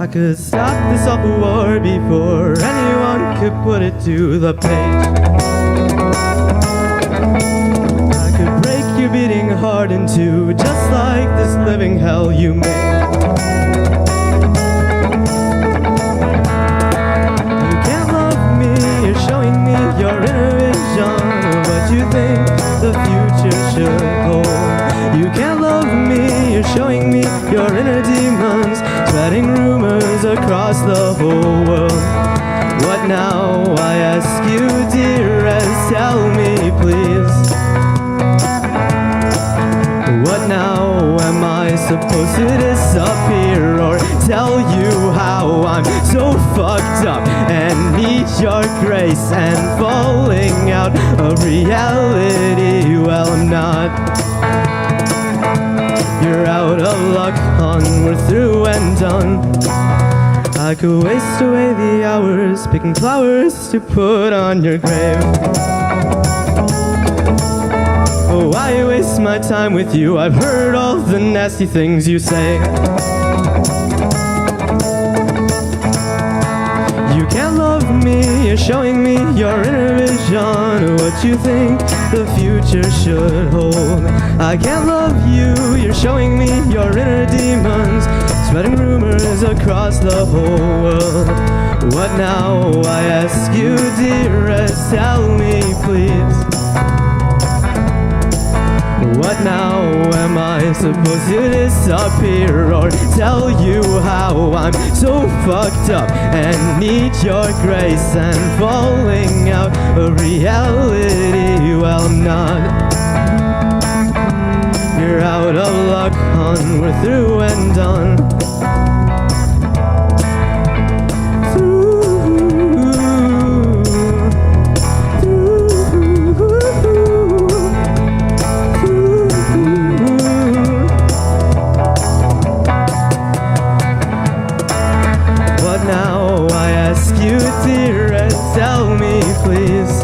I could stop this awful war before anyone could put it to the page. I could break your beating heart in two, just like this living hell you made. You can't love me, you're showing me your inner vision of what you think the future should hold. You can't love me, you're showing me your inner demons, spreading rumors across the whole world. What now, I ask you, dearest, tell me please. What now, am I supposed to disappear or tell you how I'm so fucked up and need your grace and falling out of reality? Well, I'm not. You're out of luck, hon, we're through and done. I could waste away the hours picking flowers to put on your grave. Oh, why waste my time with you? I've heard all the nasty things you say. You can't love me, you're showing me your inner vision of what you think the future should hold. I can't love you, you're showing me your inner demons, spreading rumors across the whole world. What now, I ask you, dearest, tell me please. What now, am I supposed to disappear or tell you how I'm so fucked up and need your grace and falling out of reality? Well, I'm not. You're out of luck, hon, we're through and done. Now I ask you, dearest, tell me please.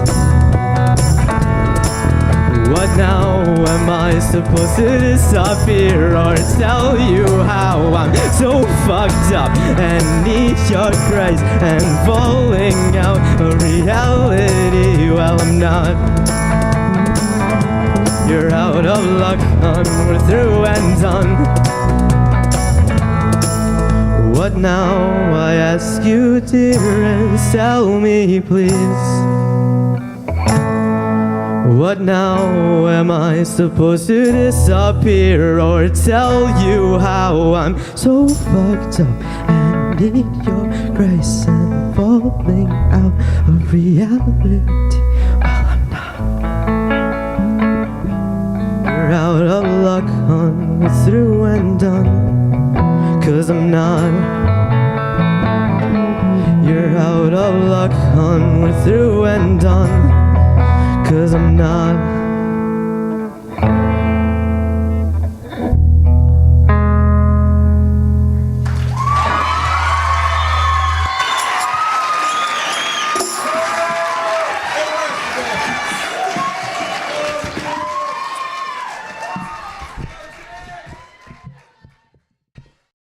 What now, am I supposed to disappear or tell you how I'm so fucked up and need your grace and falling out of reality? Well, I'm not. You're out of luck, hon, we're through and done. What now, I ask you, dearest, tell me please. What now, am I supposed to disappear or tell you how I'm so fucked up and need your grace and falling out of reality? Well, I'm not. You're out of luck, hon, we're through and done. 'Cause I'm not. You're out of luck, hon, we're through and done. 'Cause I'm not.